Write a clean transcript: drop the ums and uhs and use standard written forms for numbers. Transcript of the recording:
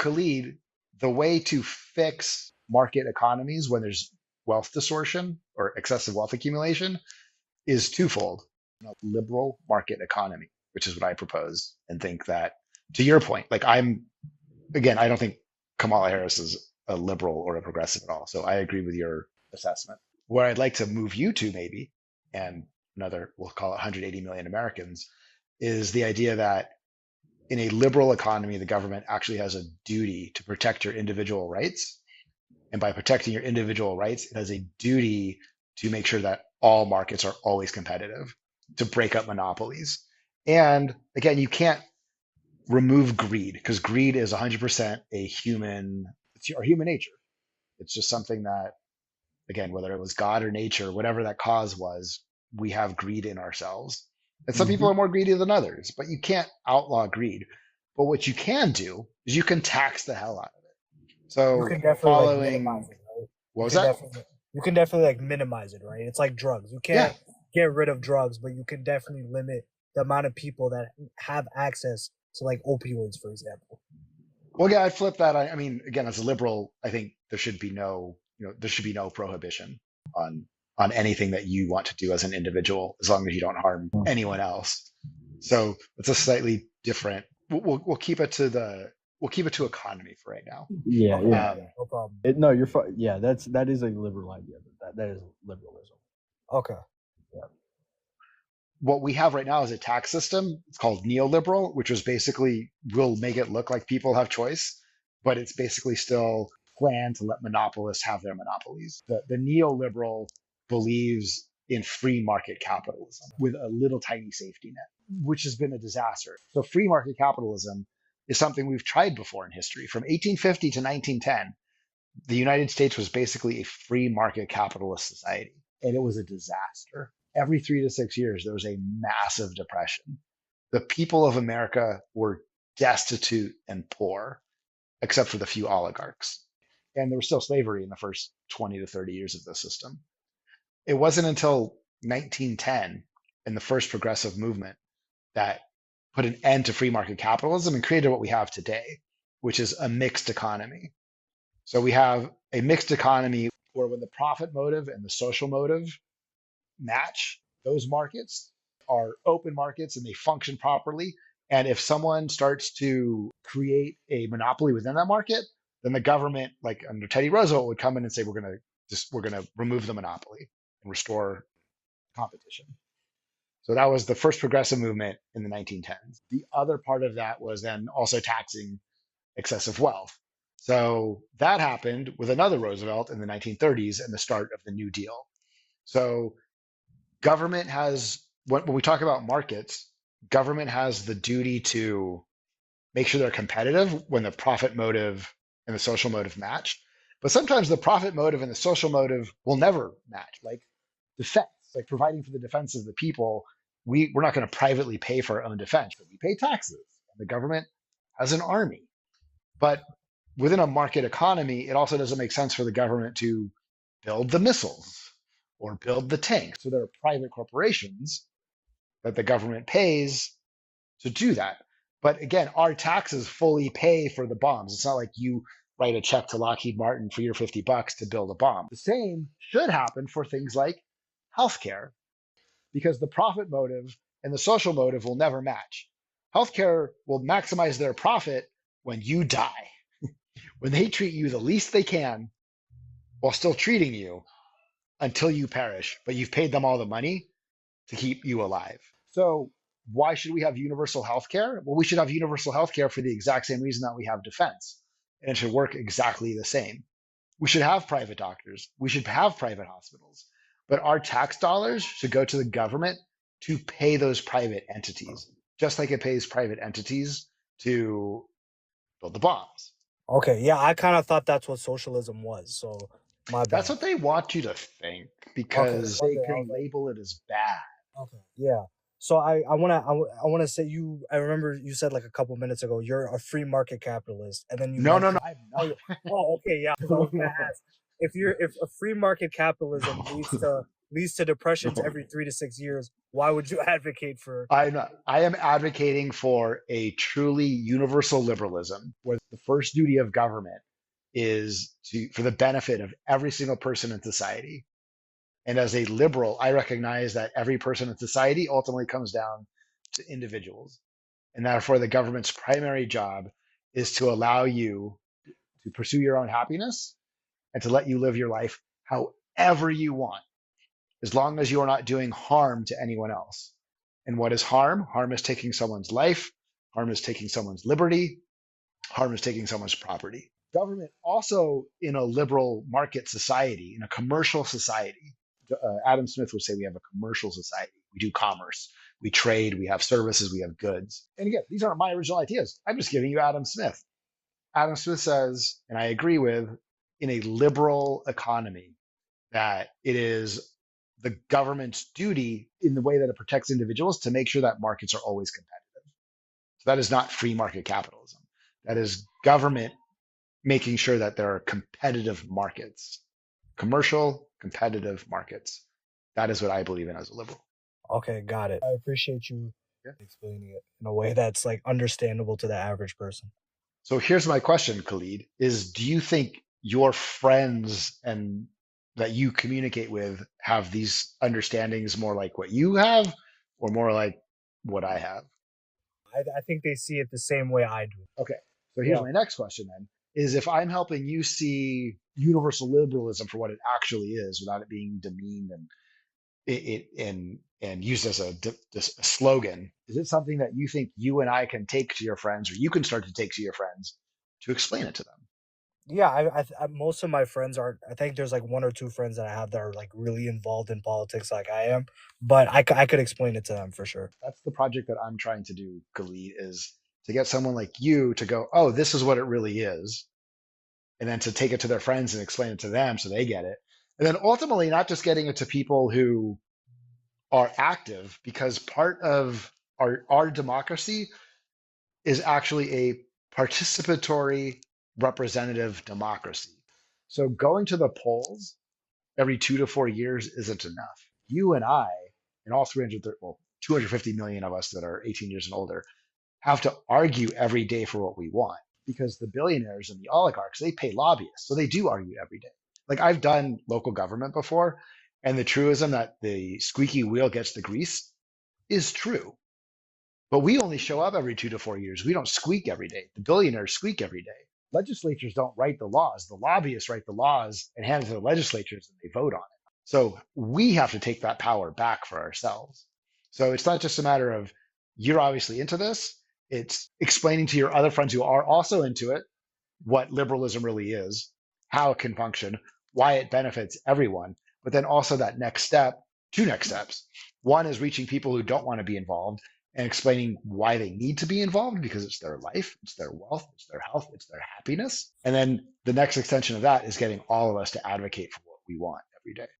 Khalid, the way to fix market economies when there's wealth distortion or excessive wealth accumulation is twofold. Liberal market economy, which is what I propose, and think that, to your point, like I don't think Kamala Harris is a liberal or a progressive at all. So I agree with your assessment. Where I'd like to move you to, maybe, and another, we'll call it 180 million Americans, is the idea that in a liberal economy, the government actually has a duty to protect your individual rights. And by protecting your individual rights, it has a duty to make sure that all markets are always competitive, to break up monopolies. And again, you can't remove greed, because greed is 100% it's our human nature. It's just something that, again, whether it was God or nature, whatever that cause was, we have greed in ourselves. And some people are more greedy than others, but you can't outlaw greed. But what you can do is you can tax the hell out of it. So You can definitely following, minimize it, right? what was that? You can definitely like minimize it, right? It's like drugs. You Yeah. can't get rid of drugs, but you can definitely limit the amount of people that have access to like opioids, for example. Well, yeah, I'd flip that. I mean, again, as a liberal, I think there should be no prohibition on anything that you want to do as an individual, as long as you don't harm anyone else. So it's a slightly different. We'll keep it to economy for right now. Yeah, Okay, yeah. no problem. No, you're fine. Yeah, that is a liberal idea. That is liberalism. Okay. What we have right now is a tax system. It's called neoliberal, which is basically will make it look like people have choice, but it's basically still planned to let monopolists have their monopolies. The neoliberal believes in free market capitalism with a little tiny safety net, which has been a disaster. So free market capitalism is something we've tried before in history. From 1850 to 1910, the United States was basically a free market capitalist society, and it was a disaster. Every 3 to 6 years, there was a massive depression. The people of America were destitute and poor, except for the few oligarchs. And there was still slavery in the first 20 to 30 years of the system. It wasn't until 1910, in the first progressive movement, that put an end to free market capitalism and created what we have today, which is a mixed economy. So we have a mixed economy where when the profit motive and the social motive match, those markets are open markets and they function properly. And if someone starts to create a monopoly within that market, then the government, like under Teddy Roosevelt, would come in and say, we're going to remove the monopoly and restore competition. So that was the first progressive movement in the 1910s. The other part of that was then also taxing excessive wealth. So that happened with another Roosevelt in the 1930s and the start of the New Deal. So government has, when we talk about markets, government has the duty to make sure they're competitive when the profit motive and the social motive match. But sometimes the profit motive and the social motive will never match, like defense, like providing for the defense of the people. We're not going to privately pay for our own defense, but we pay taxes. And the government has an army. But within a market economy, it also doesn't make sense for the government to build the missiles or build the tanks. So there are private corporations that the government pays to do that. But again, our taxes fully pay for the bombs. It's not like you write a check to Lockheed Martin for your $50 to build a bomb. The same should happen for things like healthcare, because the profit motive and the social motive will never match. Healthcare will maximize their profit when you die, when they treat you the least they can while still treating you until you perish, but you've paid them all the money to keep you alive. So why should we have universal healthcare? Well, we should have universal healthcare for the exact same reason that we have defense. And it should work exactly the same. We should have private doctors. We should have private hospitals. But our tax dollars should go to the government to pay those private entities, just like it pays private entities to build the bombs. Okay, yeah, I kind of thought that's what socialism was. So my bad. That's what they want you to think, because Okay, they can label it as bad. Okay, yeah. So I wanna say I remember you said like a couple minutes ago you're a free market capitalist, and then you No, mentioned, I'm not. oh, okay, yeah. So I was gonna ask if a free market capitalism leads to leads to depressions every 3 to 6 years, why would you advocate for? I am advocating for a truly universal liberalism where the first duty of government is for the benefit of every single person in society. And as a liberal, I recognize that every person in society ultimately comes down to individuals. And therefore, the government's primary job is to allow you to pursue your own happiness and to let you live your life however you want, as long as you are not doing harm to anyone else. And what is harm? Harm is taking someone's life, harm is taking someone's liberty, harm is taking someone's property. Government also, in a liberal market society, in a commercial society, Adam Smith would say we have a commercial society. We do commerce, we trade, we have services, we have goods. And again, these aren't my original ideas. I'm just giving you Adam Smith. Adam Smith says, and I agree with, in a liberal economy, that it is the government's duty in the way that it protects individuals to make sure that markets are always competitive. So that is not free market capitalism. That is government making sure that there are competitive markets, commercial competitive markets. That is what I believe in as a liberal. Okay, got it. I appreciate you Yeah. explaining it in a way that's like understandable to the average person. So here's my question, Khalid, is do you think your friends and that you communicate with have these understandings more like what you have or more like what I have? I think they see it the same way I do. Okay. So here's Yeah. my next question then is if I'm helping you see universal liberalism for what it actually is without it being demeaned and used as a slogan, is it something that you think you and I can take to your friends or you can start to take to your friends to explain it to them? Yeah, most of my friends are. I think there's like one or two friends that I have that are like really involved in politics, like I am. But I could explain it to them for sure. That's the project that I'm trying to do, Khalid, is to get someone like you to go, oh, this is what it really is. And then to take it to their friends and explain it to them so they get it. And then ultimately, not just getting it to people who are active, because part of our democracy is actually a participatory representative democracy. So going to the polls every 2 to 4 years isn't enough. You and I, and all 250 million of us that are 18 years and older, have to argue every day for what we want because the billionaires and the oligarchs, they pay lobbyists. So they do argue every day. Like I've done local government before, and the truism that the squeaky wheel gets the grease is true. But we only show up every 2 to 4 years. We don't squeak every day. The billionaires squeak every day. Legislatures don't write the laws. The lobbyists write the laws and hand it to the legislatures and they vote on it. So we have to take that power back for ourselves. So it's not just a matter of you're obviously into this. It's explaining to your other friends who are also into it what liberalism really is, how it can function, why it benefits everyone. But then also that next step, two next steps. One is reaching people who don't want to be involved and explaining why they need to be involved because it's their life, it's their wealth, it's their health, it's their happiness. And then the next extension of that is getting all of us to advocate for what we want every day.